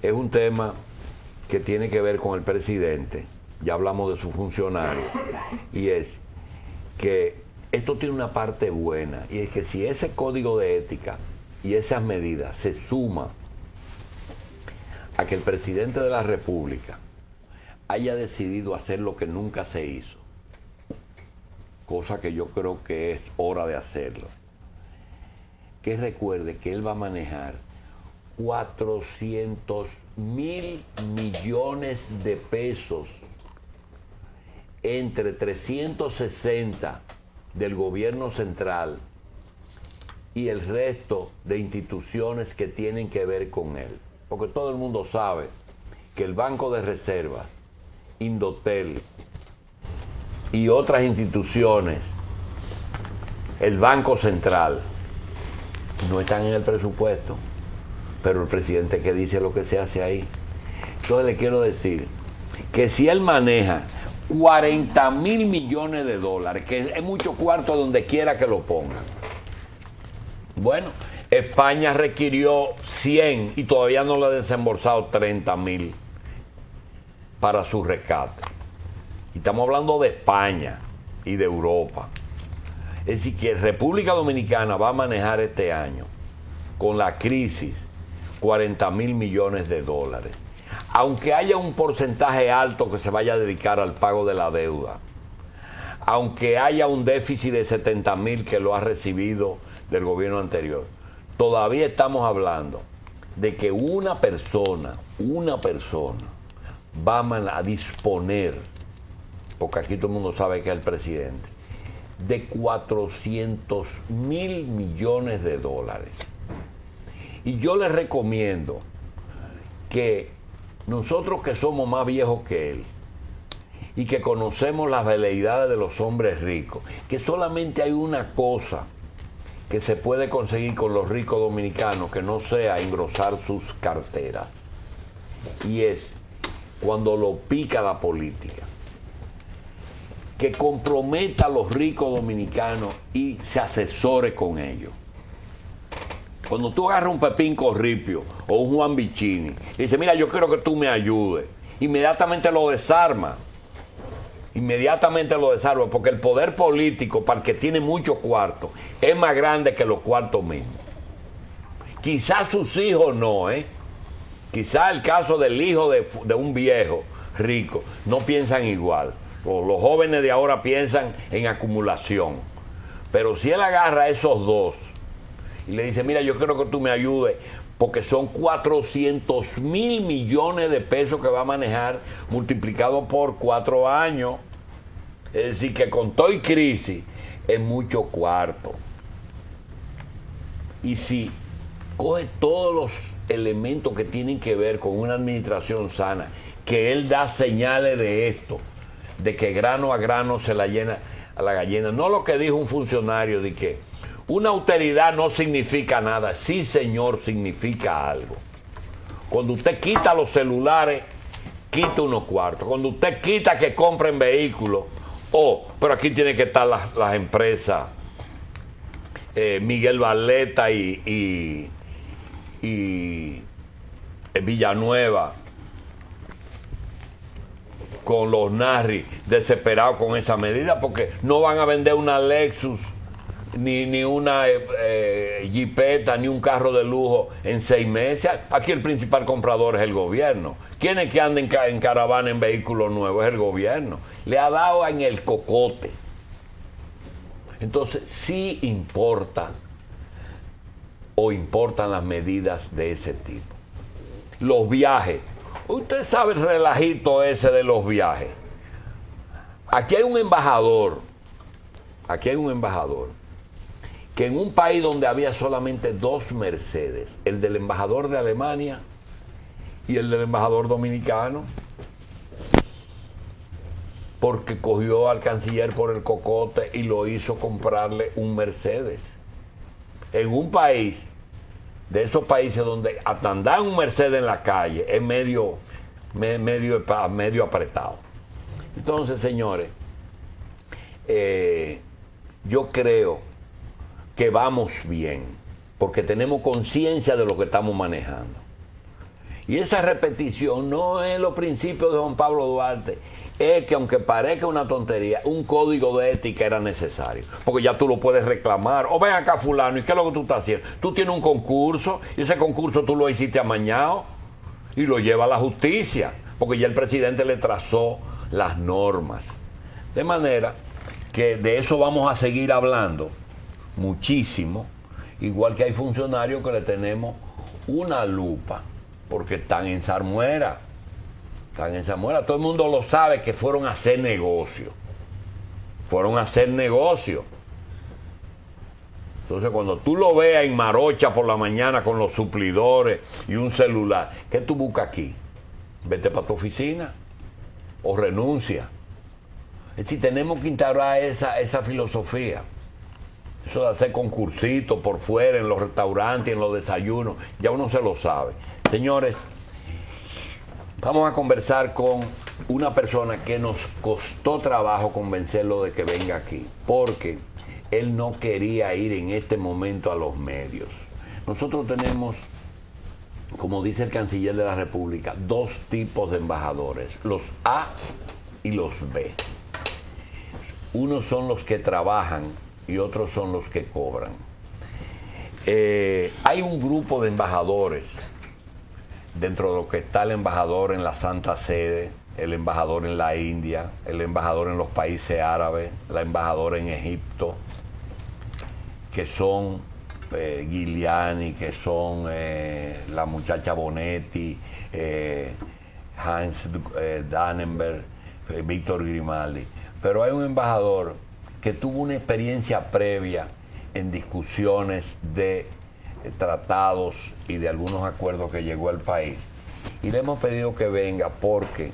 es un tema que tiene que ver con el presidente, ya hablamos de su funcionario, y es que esto tiene una parte buena, y es que si ese código de ética y esas medidas se suma a que el presidente de la República haya decidido hacer lo que nunca se hizo, cosa que yo creo que es hora de hacerlo, que recuerde que él va a manejar 400.000 millones de pesos entre 360 del gobierno central y el resto de instituciones que tienen que ver con él. Porque todo el mundo sabe que el Banco de Reserva, Indotel y otras instituciones, el Banco Central, no están en el presupuesto, pero el presidente que dice lo que se hace ahí. Entonces le quiero decir que si él maneja 40.000 millones de dólares, que es mucho cuarto donde quiera que lo pongan. Bueno, España requirió 100 y todavía no le ha desembolsado 30.000 para su rescate. Y estamos hablando de España y de Europa. Es decir, que República Dominicana va a manejar este año, con la crisis, 40.000 millones de dólares. Aunque haya un porcentaje alto que se vaya a dedicar al pago de la deuda, aunque haya un déficit de 70.000 que lo ha recibido del gobierno anterior, todavía estamos hablando de que una persona va a disponer, porque aquí todo el mundo sabe que es el presidente, de 400.000 millones de dólares. Y yo les recomiendo que nosotros que somos más viejos que él y que conocemos las veleidades de los hombres ricos, que solamente hay una cosa que se puede conseguir con los ricos dominicanos que no sea engrosar sus carteras, y es cuando lo pica la política, que comprometa a los ricos dominicanos y se asesore con ellos. Cuando tú agarras un Pepín Corripio o un Juan Vicini y dices, mira, yo quiero que tú me ayudes, inmediatamente lo desarma. Inmediatamente lo desarma, porque el poder político, para el que tiene muchos cuartos, es más grande que los cuartos mismos. Quizás sus hijos no, Quizás el caso del hijo de un viejo rico no piensan igual. Los jóvenes de ahora piensan en acumulación. Pero si él agarra a esos dos y le dice, mira, yo quiero que tú me ayudes, porque son 400.000 millones de pesos que va a manejar multiplicado por 4 años. Es decir, que con todo y crisis es mucho cuarto. Y si coge todos los elementos que tienen que ver con una administración sana, que él da señales de esto, de que grano a grano se la llena a la gallina. No lo que dijo un funcionario de que una austeridad no significa nada. Sí, señor, significa algo. Cuando usted quita los celulares, quita unos cuartos. Cuando usted quita que compren vehículos, pero aquí tienen que estar las empresas Miguel Barletta y Villanueva, con los Narri desesperados con esa medida, porque no van a vender una Lexus ni una Jeepeta ni un carro de lujo en 6 meses. Aquí el principal comprador es el gobierno. ¿Quién es que anda en caravana en vehículos nuevos? Es el gobierno. Le ha dado en el cocote. Entonces sí importan las medidas de ese tipo. Los viajes. Usted sabe el relajito ese de los viajes. Aquí hay un embajador que en un país donde había solamente 2 Mercedes, el del embajador de Alemania y el del embajador dominicano, porque cogió al canciller por el cocote y lo hizo comprarle un Mercedes. En un país, de esos países donde hasta andar un Mercedes en la calle es medio apretado. Entonces, señores, yo creo que vamos bien, porque tenemos conciencia de lo que estamos manejando. Y esa repetición no es los principios de Juan Pablo Duarte. Es que aunque parezca una tontería, un código de ética era necesario. Porque ya tú lo puedes reclamar. O ven acá fulano, ¿y qué es lo que tú estás haciendo? Tú tienes un concurso y ese concurso tú lo hiciste amañado y lo lleva a la justicia. Porque ya el presidente le trazó las normas. De manera que de eso vamos a seguir hablando muchísimo. Igual que hay funcionarios que le tenemos una lupa porque están en salmuera. Están en salmuera. Todo el mundo lo sabe que fueron a hacer negocio. Fueron a hacer negocio. Entonces, cuando tú lo veas en Marocha por la mañana con los suplidores y un celular, ¿qué tú buscas aquí? Vete para tu oficina o renuncia. Es decir, tenemos que instaurar esa filosofía. Eso de hacer concursitos por fuera, en los restaurantes, en los desayunos, ya uno se lo sabe. Señores, vamos a conversar con una persona que nos costó trabajo convencerlo de que venga aquí, porque él no quería ir en este momento a los medios. Nosotros tenemos, como dice el canciller de la República, dos tipos de embajadores, los A y los B. Unos son los que trabajan y otros son los que cobran. Hay un grupo de embajadores, dentro de lo que está el embajador en la Santa Sede, el embajador en la India, el embajador en los países árabes, la embajadora en Egipto, que son Giuliani, que son la muchacha Bonetti, Hans Dannenberg, Víctor Grimaldi. Pero hay un embajador que tuvo una experiencia previa en discusiones de tratados y de algunos acuerdos que llegó al país. Y le hemos pedido que venga porque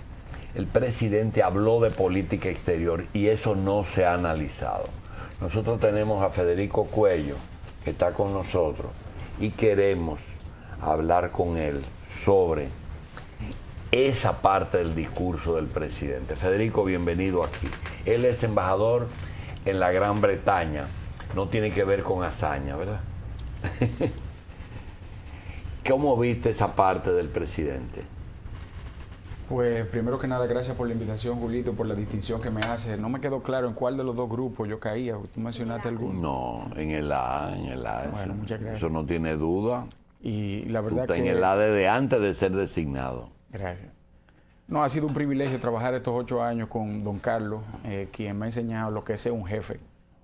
el presidente habló de política exterior y eso no se ha analizado. Nosotros tenemos a Federico Cuello, que está con nosotros, y queremos hablar con él sobre esa parte del discurso del presidente. Federico, bienvenido aquí. Él es embajador en la Gran Bretaña. No tiene que ver con hazaña, ¿verdad? ¿Cómo viste esa parte del presidente? Pues primero que nada, gracias por la invitación, Julito, por la distinción que me hace. No me quedó claro en cuál de los dos grupos yo caía. Tú mencionaste alguno. No, en el A. Bueno, muchas gracias. Eso no tiene duda. Y la verdad Tú estás que... en el A desde antes de ser designado. Gracias. No, ha sido un privilegio trabajar estos 8 años con don Carlos, quien me ha enseñado lo que es ser un jefe.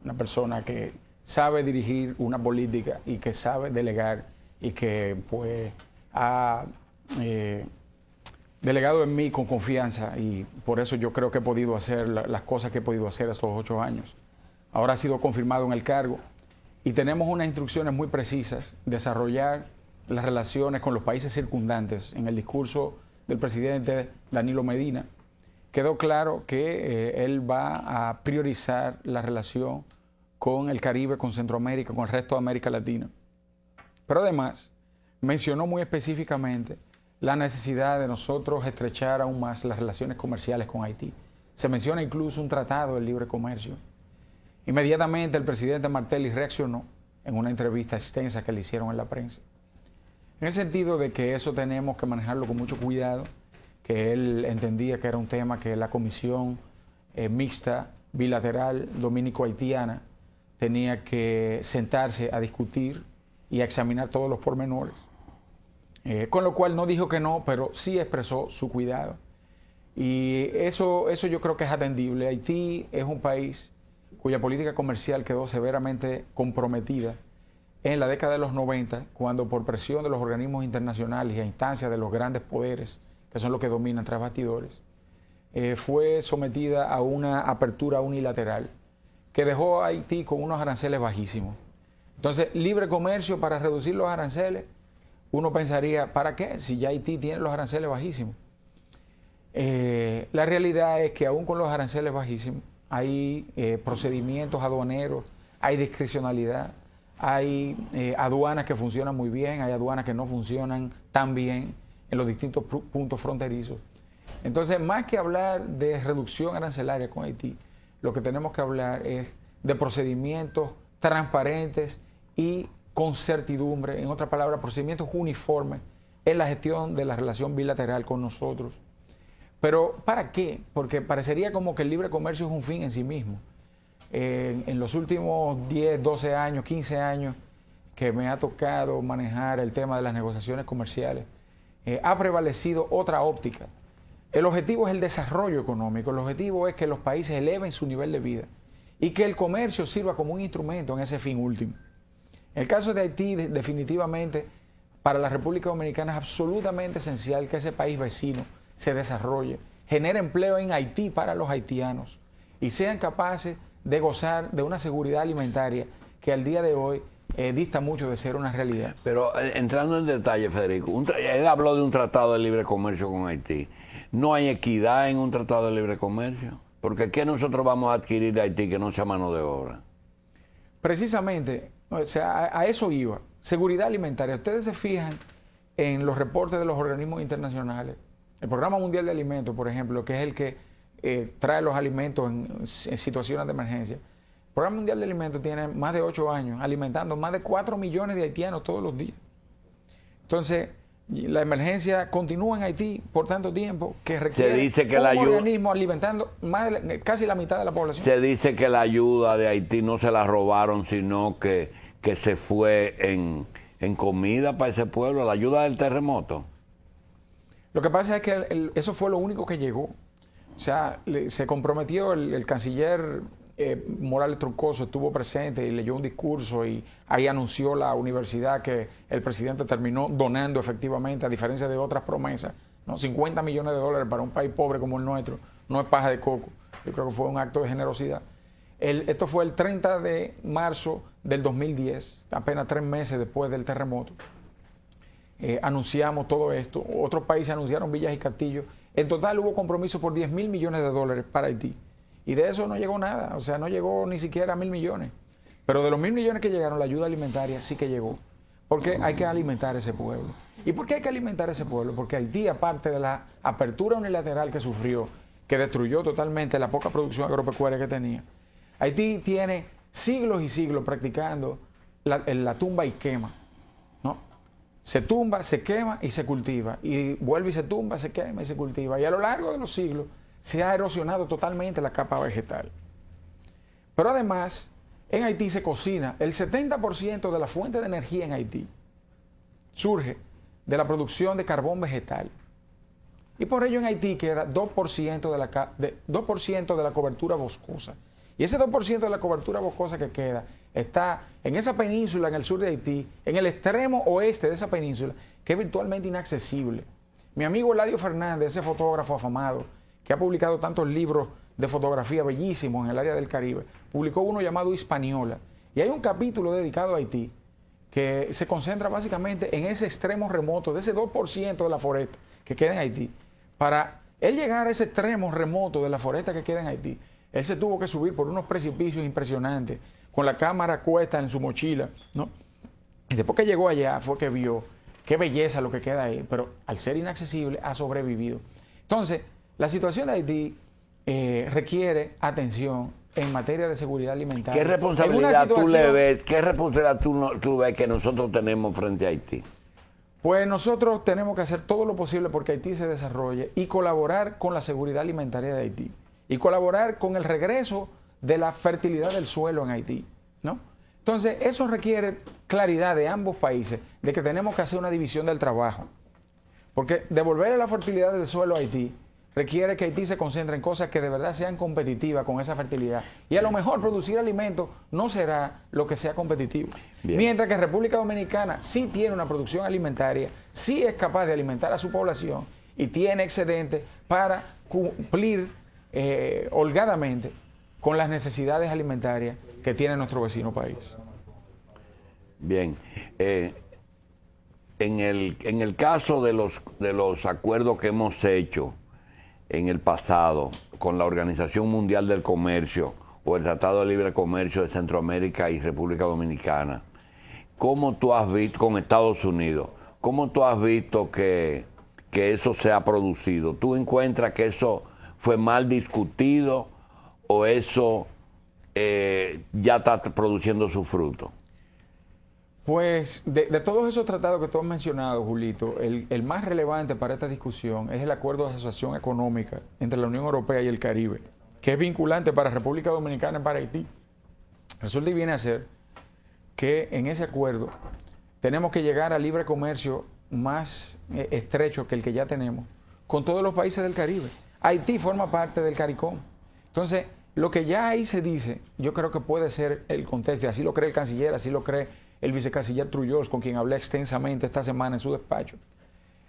Una persona que sabe dirigir una política y que sabe delegar y que pues ha delegado en mí con confianza y por eso yo creo que he podido hacer las cosas que he podido hacer estos 8 años. Ahora ha sido confirmado en el cargo y tenemos unas instrucciones muy precisas, desarrollar las relaciones con los países circundantes. En el discurso del presidente Danilo Medina quedó claro que él va a priorizar la relación con el Caribe, con Centroamérica, con el resto de América Latina. Pero además mencionó muy específicamente la necesidad de nosotros estrechar aún más las relaciones comerciales con Haití. Se menciona incluso un tratado de libre comercio. Inmediatamente el presidente Martelly reaccionó en una entrevista extensa que le hicieron en la prensa. En el sentido de que eso tenemos que manejarlo con mucho cuidado, que él entendía que era un tema que la comisión mixta, bilateral, dominico-haitiana, tenía que sentarse a discutir y a examinar todos los pormenores. Con lo cual no dijo que no, pero sí expresó su cuidado. Y eso yo creo que es atendible. Haití es un país cuya política comercial quedó severamente comprometida en la década de los 90, cuando por presión de los organismos internacionales y a instancias de los grandes poderes, que son los que dominan tras bastidores, fue sometida a una apertura unilateral que dejó a Haití con unos aranceles bajísimos. Entonces, libre comercio para reducir los aranceles, uno pensaría, ¿para qué? Si ya Haití tiene los aranceles bajísimos. La realidad es que aún con los aranceles bajísimos, hay procedimientos aduaneros, hay discrecionalidad, hay aduanas que funcionan muy bien, hay aduanas que no funcionan tan bien en los distintos puntos fronterizos. Entonces, más que hablar de reducción arancelaria con Haití, lo que tenemos que hablar es de procedimientos transparentes y con certidumbre, en otras palabras, procedimientos uniformes en la gestión de la relación bilateral con nosotros. Pero ¿para qué? Porque parecería como que el libre comercio es un fin en sí mismo. En los últimos 10, 12 años, 15 años que me ha tocado manejar el tema de las negociaciones comerciales, ha prevalecido otra óptica. El objetivo es el desarrollo económico, el objetivo es que los países eleven su nivel de vida y que el comercio sirva como un instrumento en ese fin último. En el caso de Haití, definitivamente, para la República Dominicana es absolutamente esencial que ese país vecino se desarrolle, genere empleo en Haití para los haitianos y sean capaces de gozar de una seguridad alimentaria que al día de hoy dista mucho de ser una realidad. Pero entrando en detalle, Federico, él habló de un tratado de libre comercio con Haití. ¿No hay equidad en un tratado de libre comercio? Porque ¿qué nosotros vamos a adquirir de Haití que no sea mano de obra? Precisamente, o sea, a eso iba. Seguridad alimentaria. Ustedes se fijan en los reportes de los organismos internacionales. El Programa Mundial de Alimentos, por ejemplo, que es el que trae los alimentos en situaciones de emergencia. El Programa Mundial de Alimentos tiene más de 8 años alimentando más de 4 millones de haitianos todos los días. Entonces, la emergencia continúa en Haití por tanto tiempo que requiere un organismo alimentando casi la mitad de la población. Se dice que la ayuda de Haití no se la robaron, sino que se fue en comida para ese pueblo, la ayuda del terremoto. Lo que pasa es que eso fue lo único que llegó. O sea, se comprometió el canciller Morales Troncoso, estuvo presente y leyó un discurso y ahí anunció la universidad que el presidente terminó donando efectivamente, a diferencia de otras promesas, ¿no? 50 millones de dólares para un país pobre como el nuestro no es paja de coco. Yo creo que fue un acto de generosidad. Esto fue el 30 de marzo del 2010, apenas 3 meses después del terremoto. Anunciamos todo esto. Otros países anunciaron villas y castillos. En total hubo compromiso por 10 mil millones de dólares para Haití. Y de eso no llegó nada, o sea, no llegó ni siquiera a 1.000 millones. Pero de los 1.000 millones que llegaron, la ayuda alimentaria sí que llegó. Porque hay que alimentar ese pueblo. ¿Y por qué hay que alimentar ese pueblo? Porque Haití, aparte de la apertura unilateral que sufrió, que destruyó totalmente la poca producción agropecuaria que tenía, Haití tiene siglos y siglos practicando la tumba y quema, ¿no? Se tumba, se quema y se cultiva. Y vuelve y se tumba, se quema y se cultiva. Y a lo largo de los siglos se ha erosionado totalmente la capa vegetal. Pero además, en Haití se cocina. El 70% de la fuente de energía en Haití surge de la producción de carbón vegetal. Y por ello en Haití queda 2% de la cobertura boscosa. Y ese 2% de la cobertura boscosa que queda está en esa península en el sur de Haití, en el extremo oeste de esa península, que es virtualmente inaccesible. Mi amigo Eladio Fernández, ese fotógrafo afamado, que ha publicado tantos libros de fotografía bellísimos en el área del Caribe, publicó uno llamado Hispaniola. Y hay un capítulo dedicado a Haití que se concentra básicamente en ese extremo remoto, de ese 2% de la foresta que queda en Haití. Para él llegar a ese extremo remoto de la foresta que queda en Haití, él se tuvo que subir por unos precipicios impresionantes, con la cámara cuesta en su mochila, ¿no? Y después que llegó allá fue que vio qué belleza lo que queda ahí, pero al ser inaccesible ha sobrevivido. Entonces, la situación de Haití requiere atención en materia de seguridad alimentaria. ¿Qué responsabilidad tú le ves? ¿Qué responsabilidad tú ves que nosotros tenemos frente a Haití? Pues nosotros tenemos que hacer todo lo posible porque Haití se desarrolle y colaborar con la seguridad alimentaria de Haití y colaborar con el regreso de la fertilidad del suelo en Haití, ¿no? Entonces, eso requiere claridad de ambos países, de que tenemos que hacer una división del trabajo. Porque devolver la fertilidad del suelo a Haití requiere que Haití se concentre en cosas que de verdad sean competitivas con esa fertilidad. Y a lo mejor producir alimentos no será lo que sea competitivo. Bien. Mientras que República Dominicana sí tiene una producción alimentaria, sí es capaz de alimentar a su población y tiene excedente para cumplir holgadamente con las necesidades alimentarias que tiene nuestro vecino país. Bien. En el caso de los acuerdos que hemos hecho en el pasado con la Organización Mundial del Comercio o el Tratado de Libre Comercio de Centroamérica y República Dominicana, ¿cómo tú has visto, con Estados Unidos, cómo tú has visto que eso se ha producido? ¿Tú encuentras que eso fue mal discutido o eso ya está produciendo su fruto? Pues de todos esos tratados que tú has mencionado, Julito, el más relevante para esta discusión es el Acuerdo de Asociación Económica entre la Unión Europea y el Caribe, que es vinculante para República Dominicana y para Haití. Resulta y viene a ser que en ese acuerdo tenemos que llegar al libre comercio más estrecho que el que ya tenemos con todos los países del Caribe. Haití forma parte del CARICOM. Entonces, lo que ya ahí se dice, yo creo que puede ser el contexto, y así lo cree el canciller, así lo cree el vicecanciller Trullols, con quien hablé extensamente esta semana en su despacho.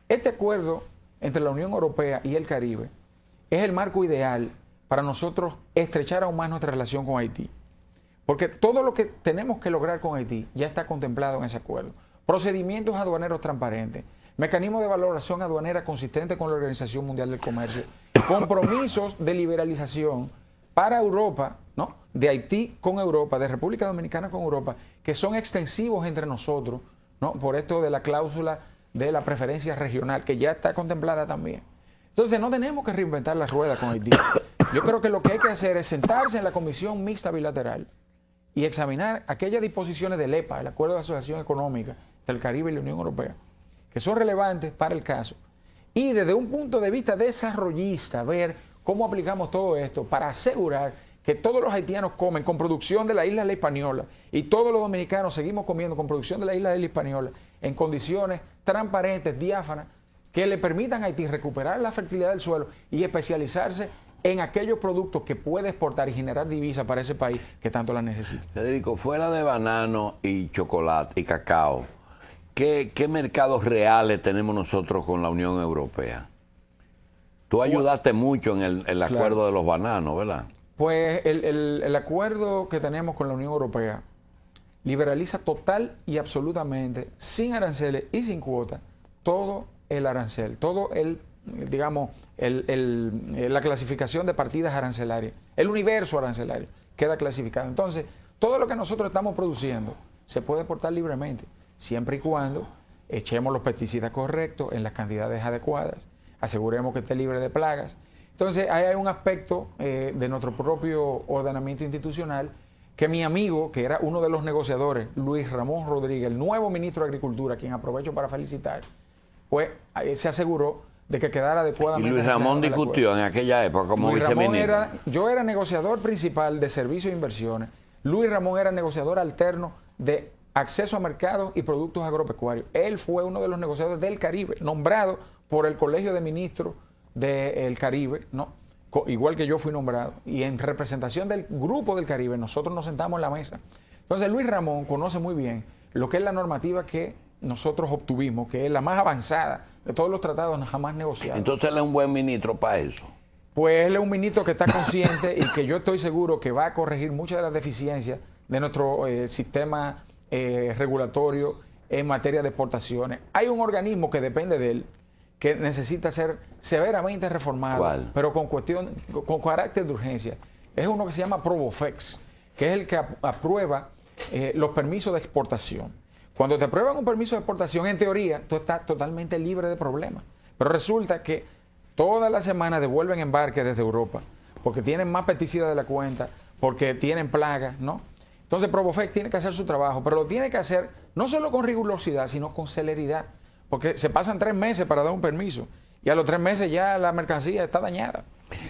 Este acuerdo entre la Unión Europea y el Caribe es el marco ideal para nosotros estrechar aún más nuestra relación con Haití. Porque todo lo que tenemos que lograr con Haití ya está contemplado en ese acuerdo. Procedimientos aduaneros transparentes, mecanismos de valoración aduanera consistentes con la Organización Mundial del Comercio, compromisos de liberalización para Europa, ¿no? De Haití con Europa, de República Dominicana con Europa, que son extensivos entre nosotros, ¿no? Por esto de la cláusula de la preferencia regional, que ya está contemplada también. Entonces no tenemos que reinventar la rueda con Haití. Yo creo que lo que hay que hacer es sentarse en la Comisión Mixta Bilateral y examinar aquellas disposiciones del EPA, el Acuerdo de Asociación Económica del Caribe y la Unión Europea, que son relevantes para el caso. Y desde un punto de vista desarrollista, ver cómo aplicamos todo esto para asegurar que todos los haitianos comen con producción de la isla de la Hispaniola y todos los dominicanos seguimos comiendo con producción de la isla de la Hispaniola en condiciones transparentes, diáfanas, que le permitan a Haití recuperar la fertilidad del suelo y especializarse en aquellos productos que puede exportar y generar divisas para ese país que tanto la necesita. Federico, fuera de banano y chocolate y cacao, ¿qué mercados reales tenemos nosotros con la Unión Europea? Tú ayudaste mucho en el acuerdo Claro. de los bananos, ¿verdad? Pues el acuerdo que tenemos con la Unión Europea liberaliza total y absolutamente, sin aranceles y sin cuotas, todo el arancel, todo digamos, la clasificación de partidas arancelarias, el universo arancelario queda clasificado. Entonces, todo lo que nosotros estamos produciendo se puede exportar libremente, siempre y cuando echemos los pesticidas correctos en las cantidades adecuadas, aseguremos que esté libre de plagas. Entonces, ahí hay un aspecto de nuestro propio ordenamiento institucional que mi amigo, que era uno de los negociadores, Luis Ramón Rodríguez, el nuevo ministro de Agricultura, a quien aprovecho para felicitar, pues se aseguró de que quedara adecuadamente. Y Luis Ramón discutió en aquella época como Luis Ramón viceministro. yo era negociador principal de servicios e inversiones. Luis Ramón era negociador alterno de acceso a mercados y productos agropecuarios. Él fue uno de los negociadores del Caribe, nombrado por el Colegio de Ministros del Caribe, ¿no? Igual que yo fui nombrado. Y en representación del Grupo del Caribe, nosotros nos sentamos en la mesa. Entonces Luis Ramón conoce muy bien lo que es la normativa que nosotros obtuvimos, que es la más avanzada de todos los tratados jamás negociados. Entonces él es un buen ministro para eso. Pues él es un ministro que está consciente y que yo estoy seguro que va a corregir muchas de las deficiencias de nuestro sistema regulatorio en materia de exportaciones. Hay un organismo que depende de él, que necesita ser severamente reformado, ¿Cuál? pero con carácter de urgencia. Es uno que se llama Probofex, que es el que aprueba los permisos de exportación. Cuando te aprueban un permiso de exportación, en teoría, tú estás totalmente libre de problemas. Pero resulta que todas las semanas devuelven embarques desde Europa, porque tienen más pesticidas de la cuenta, porque tienen plagas, ¿no? Entonces Probofex tiene que hacer su trabajo, pero lo tiene que hacer no solo con rigurosidad, sino con celeridad, porque se pasan 3 meses para dar un permiso y a los 3 meses ya la mercancía está dañada.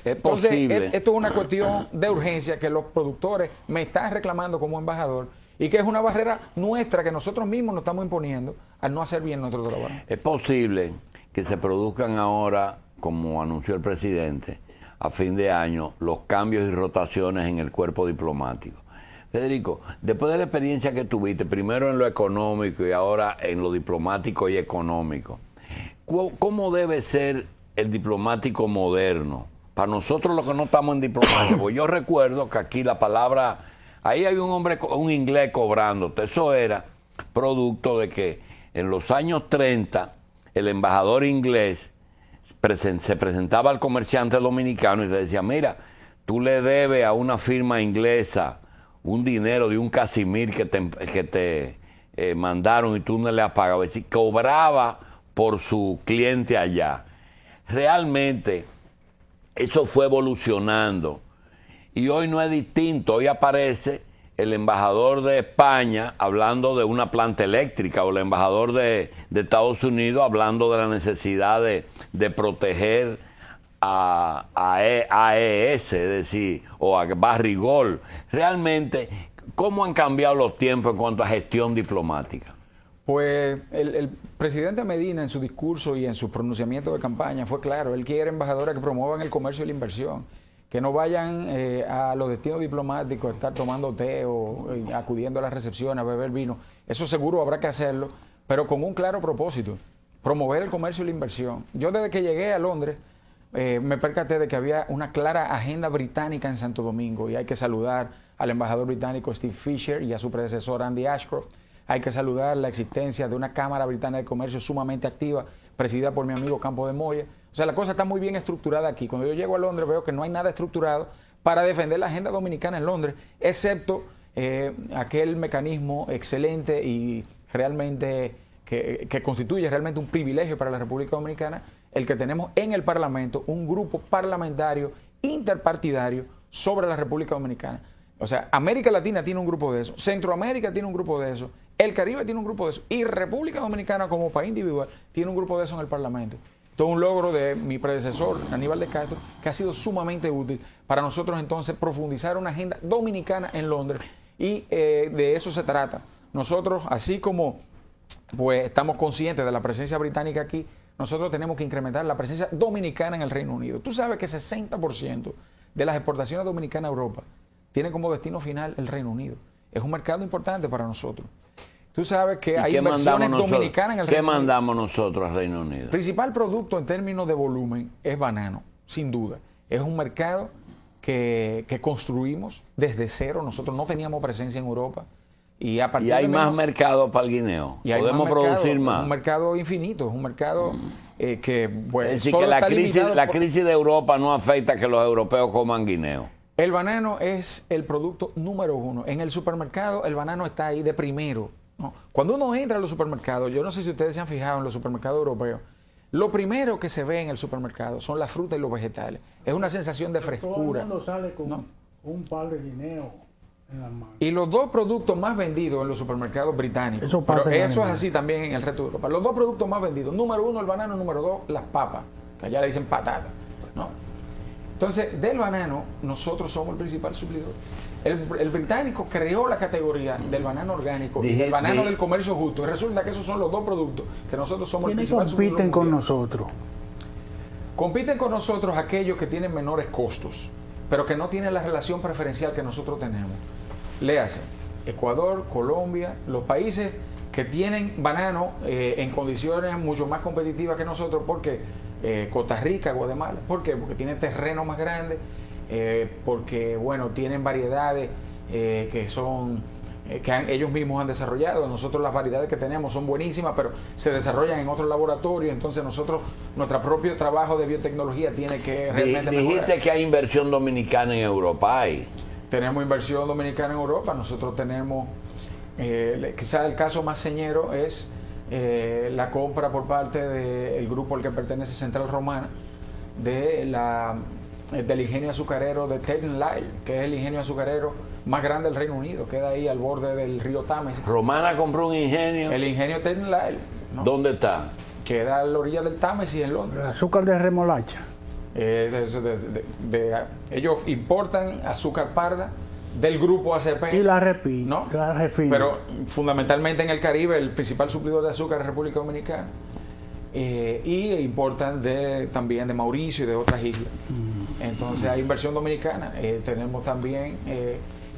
Es Entonces, posible. esto es una cuestión de urgencia que los productores me están reclamando como embajador y que es una barrera nuestra que nosotros mismos nos estamos imponiendo al no hacer bien nuestro trabajo. Es posible que se produzcan ahora, como anunció el presidente, a fin de año, los cambios y rotaciones en el cuerpo diplomático. Federico, después de la experiencia que tuviste, primero en lo económico y ahora en lo diplomático y económico, ¿cómo debe ser el diplomático moderno? Para nosotros los que no estamos en diplomacia, pues yo recuerdo que aquí la palabra, ahí hay un hombre, un inglés cobrándote, eso era producto de que en los años 30 el embajador inglés se presentaba al comerciante dominicano y le decía, mira, tú le debes a una firma inglesa un dinero de un Casimir que te mandaron y tú no le has pagado. Es decir, cobraba por su cliente allá. Realmente eso fue evolucionando y hoy no es distinto. Hoy aparece el embajador de España hablando de una planta eléctrica, o el embajador de Estados Unidos hablando de la necesidad de proteger a AES, es decir, o a Barrigol. Realmente, ¿cómo han cambiado los tiempos en cuanto a gestión diplomática? Pues el presidente Medina en su discurso y en sus pronunciamientos de campaña fue claro. Él quiere embajadores que promuevan el comercio y la inversión, que no vayan a los destinos diplomáticos a estar tomando té o acudiendo a la recepción a beber vino. Eso seguro habrá que hacerlo, pero con un claro propósito: promover el comercio y la inversión. Yo desde que llegué a Londres me percaté de que había una clara agenda británica en Santo Domingo, y hay que saludar al embajador británico Steve Fisher y a su predecesor Andy Ashcroft. Hay que saludar la existencia de una Cámara Británica de Comercio sumamente activa, presidida por mi amigo Campo de Moya. O sea, la cosa está muy bien estructurada aquí. Cuando yo llego a Londres veo que no hay nada estructurado para defender la agenda dominicana en Londres, excepto aquel mecanismo excelente y realmente que constituye realmente un privilegio para la República Dominicana, el que tenemos en el Parlamento un grupo parlamentario interpartidario sobre la República Dominicana. O sea, América Latina tiene un grupo de eso, Centroamérica tiene un grupo de eso, el Caribe tiene un grupo de eso, y República Dominicana como país individual tiene un grupo de eso en el Parlamento. Todo un logro de mi predecesor, Aníbal de Castro, que ha sido sumamente útil para nosotros entonces profundizar una agenda dominicana en Londres, y de eso se trata. Nosotros, así como pues estamos conscientes de la presencia británica aquí, nosotros tenemos que incrementar la presencia dominicana en el Reino Unido. Tú sabes que 60% de las exportaciones dominicanas a Europa tienen como destino final el Reino Unido. Es un mercado importante para nosotros. Tú sabes que hay inversiones dominicanas en el Reino Unido. ¿Qué mandamos nosotros al Reino Unido? El principal producto en términos de volumen es banano, sin duda. Es un mercado que construimos desde cero. Nosotros no teníamos presencia en Europa. Y hay más mercado para el guineo. Podemos producir más. Es un mercado infinito, es un mercado que pues, es decir, que la crisis de Europa no afecta a que los europeos coman guineo. El banano es el producto número uno. En el supermercado el banano está ahí de primero, ¿no? Cuando uno entra a los supermercados, yo no sé si ustedes se han fijado en los supermercados europeos, lo primero que se ve en el supermercado son las frutas y los vegetales. Es una sensación de frescura. Todo el mundo sale con un par de guineos en las manos. Y los dos productos más vendidos en los supermercados británicos, eso es así también en el resto de Europa. Los dos productos más vendidos, número uno el banano, número dos las papas, que allá le dicen patata, ¿no? Entonces, del banano, nosotros somos el principal suplidor. El británico creó la categoría del banano orgánico y del banano del comercio justo. Y resulta que esos son los dos productos que nosotros somos el principal suplidor. ¿Quiénes compiten con nosotros? Compiten con nosotros aquellos que tienen menores costos, pero que no tienen la relación preferencial que nosotros tenemos. Léase, Ecuador, Colombia, los países que tienen banano en condiciones mucho más competitivas que nosotros. ¿Por qué? Costa Rica, Guatemala. ¿Por qué? Porque tienen terrenos más grandes, porque bueno, tienen variedades que son ellos mismos han desarrollado. Nosotros las variedades que tenemos son buenísimas, pero se desarrollan en otros laboratorios. Entonces nosotros, nuestro propio trabajo de biotecnología tiene que realmente dijiste mejorar. Que hay inversión dominicana en Europa. Tenemos inversión dominicana en Europa. Nosotros tenemos, quizás el caso más señero es la compra por parte del grupo al que pertenece Central Romana del ingenio azucarero de Tate Lyle, que es el ingenio azucarero más grande del Reino Unido. Queda ahí al borde del río Támesis. Romana compró un ingenio. El ingenio Tate Lyle, ¿no? ¿Dónde está? Queda a la orilla del Támesis en Londres. El azúcar de remolacha. Ellos importan azúcar parda del grupo ACP. Y la refina. ¿No? La refina. Pero fundamentalmente en el Caribe, el principal suplidor de azúcar es República Dominicana. Y importan también de Mauricio y de otras islas. Entonces hay inversión dominicana. Tenemos también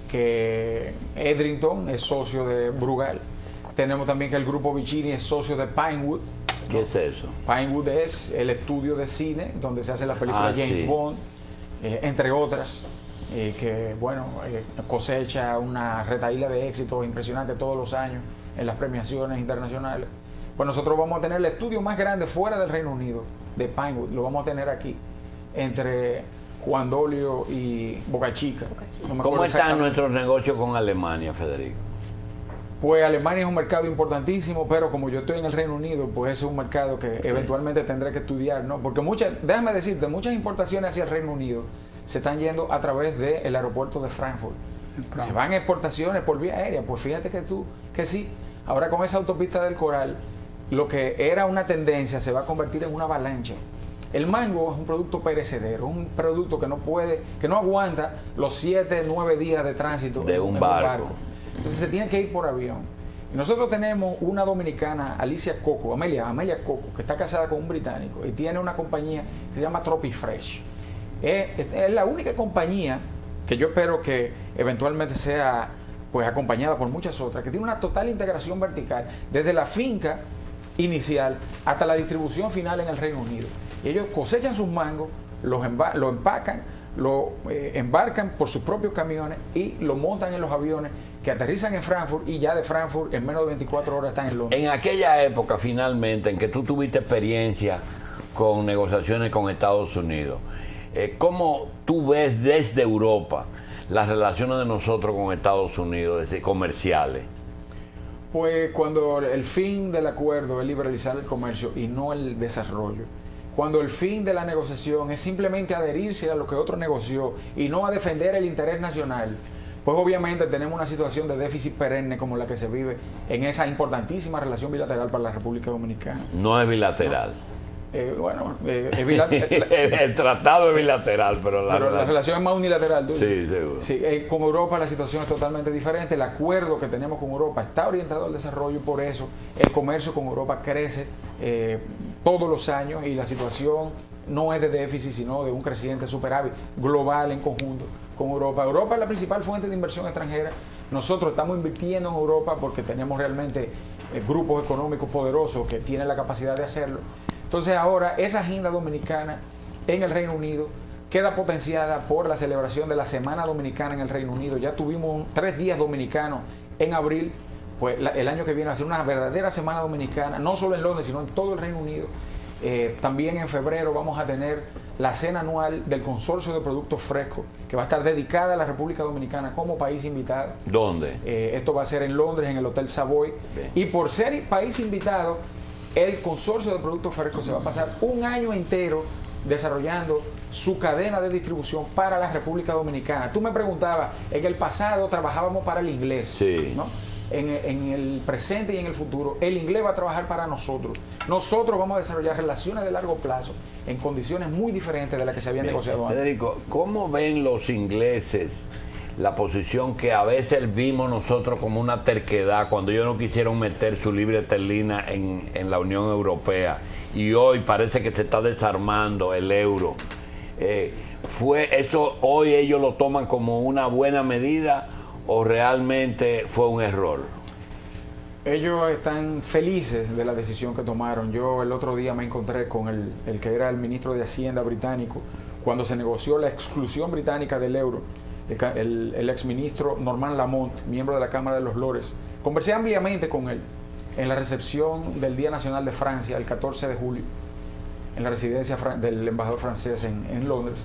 que Edrington es socio de Brugal. Tenemos también que el grupo Vicini es socio de Pinewood. ¿Qué es eso? Pinewood es el estudio de cine donde se hace la película James Bond, entre otras. Que bueno, cosecha una retahíla de éxitos impresionante todos los años en las premiaciones internacionales. Pues nosotros vamos a tener el estudio más grande fuera del Reino Unido, de Pinewood, lo vamos a tener aquí, entre Juan Dolio y Boca Chica. ¿Cómo están nuestros negocios con Alemania, Federico? Pues Alemania es un mercado importantísimo, pero como yo estoy en el Reino Unido, pues ese es un mercado que eventualmente tendré que estudiar, ¿no? Porque déjame decirte, muchas importaciones hacia el Reino Unido se están yendo a través del aeropuerto de Frankfurt. Se van exportaciones por vía aérea. Pues fíjate que sí. Ahora con esa autopista del Coral, lo que era una tendencia se va a convertir en una avalancha. El mango es un producto perecedero, un producto que no aguanta los 7, 9 días de tránsito de un barco. Entonces se tiene que ir por avión. Y nosotros tenemos una dominicana, Alicia Coco, Amelia Coco, que está casada con un británico y tiene una compañía que se llama Tropifresh. Es la única compañía que yo espero que eventualmente sea pues acompañada por muchas otras, que tiene una total integración vertical desde la finca inicial hasta la distribución final en el Reino Unido. Y ellos cosechan sus mangos, lo empacan, lo embarcan por sus propios camiones y lo montan en los aviones que aterrizan en Frankfurt, y ya de Frankfurt en menos de 24 horas están en Londres. En aquella época, finalmente, en que tú tuviste experiencia con negociaciones con Estados Unidos, ¿cómo tú ves desde Europa las relaciones de nosotros con Estados Unidos, comerciales? Pues cuando el fin del acuerdo es liberalizar el comercio y no el desarrollo, cuando el fin de la negociación es simplemente adherirse a lo que otro negoció y no a defender el interés nacional, pues obviamente tenemos una situación de déficit perenne como la que se vive en esa importantísima relación bilateral para la República Dominicana. No es bilateral. Es bilateral. El tratado es bilateral, pero la relación es más unilateral. Sí, seguro. Sí, con Europa la situación es totalmente diferente. El acuerdo que tenemos con Europa está orientado al desarrollo, por eso el comercio con Europa crece todos los años y la situación no es de déficit, sino de un creciente superávit global en conjunto con Europa. Europa es la principal fuente de inversión extranjera. Nosotros estamos invirtiendo en Europa porque tenemos realmente grupos económicos poderosos que tienen la capacidad de hacerlo. Entonces ahora esa agenda dominicana en el Reino Unido queda potenciada por la celebración de la Semana Dominicana en el Reino Unido. Ya tuvimos 3 días dominicanos en abril, pues el año que viene va a ser una verdadera Semana Dominicana, no solo en Londres, sino en todo el Reino Unido. También en febrero vamos a tener la cena anual del Consorcio de Productos Frescos, que va a estar dedicada a la República Dominicana como país invitado. ¿Dónde? Esto va a ser en Londres, en el Hotel Savoy. Bien. Y por ser país invitado, el Consorcio de Productos Frescos se va a pasar un año entero desarrollando su cadena de distribución para la República Dominicana. Tú me preguntabas, en el pasado trabajábamos para el inglés, sí, ¿no? En el presente y en el futuro, el inglés va a trabajar para nosotros. Nosotros vamos a desarrollar relaciones de largo plazo en condiciones muy diferentes de las que se habían negociado antes. Federico, ¿cómo ven los ingleses la posición que a veces vimos nosotros como una terquedad cuando ellos no quisieron meter su libra esterlina en la Unión Europea, y hoy parece que se está desarmando el euro? ¿Fue eso, hoy ellos lo toman como una buena medida o realmente fue un error? Ellos están felices de la decisión que tomaron. Yo el otro día me encontré con el que era el ministro de Hacienda británico cuando se negoció la exclusión británica del euro. El exministro Norman Lamont, miembro de la Cámara de los Lores. Conversé ampliamente con él en la recepción del Día Nacional de Francia, el 14 de julio, en la residencia del embajador francés en Londres.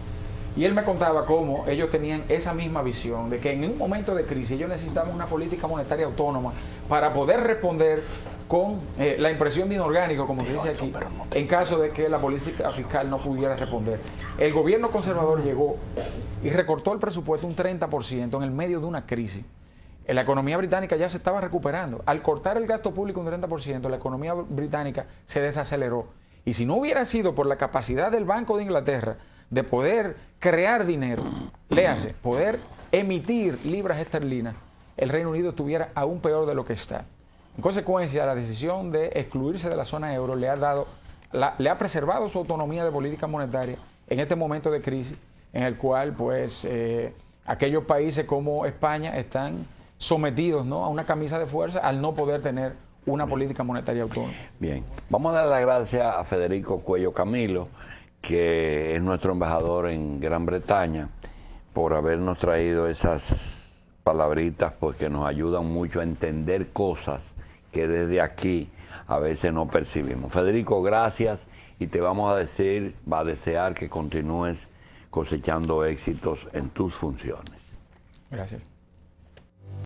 Y él me contaba cómo ellos tenían esa misma visión de que en un momento de crisis ellos necesitaban una política monetaria autónoma para poder responder con la impresión de inorgánico, como se dice aquí, en caso de que la política fiscal no pudiera responder. El gobierno conservador llegó y recortó el presupuesto un 30% en el medio de una crisis. La economía británica ya se estaba recuperando. Al cortar el gasto público un 30%, la economía británica se desaceleró. Y si no hubiera sido por la capacidad del Banco de Inglaterra de poder crear dinero, léase, poder emitir libras esterlinas, el Reino Unido estuviera aún peor de lo que está. En consecuencia, la decisión de excluirse de la zona euro le ha preservado su autonomía de política monetaria en este momento de crisis, en el cual pues aquellos países como España están sometidos, ¿no?, a una camisa de fuerza al no poder tener una política monetaria autónoma. Bien, vamos a dar las gracias a Federico Cuello Camilo, que es nuestro embajador en Gran Bretaña, por habernos traído esas palabritas, pues que nos ayudan mucho a entender cosas que desde aquí a veces no percibimos. Federico, gracias, y te vamos a desear que continúes cosechando éxitos en tus funciones. Gracias.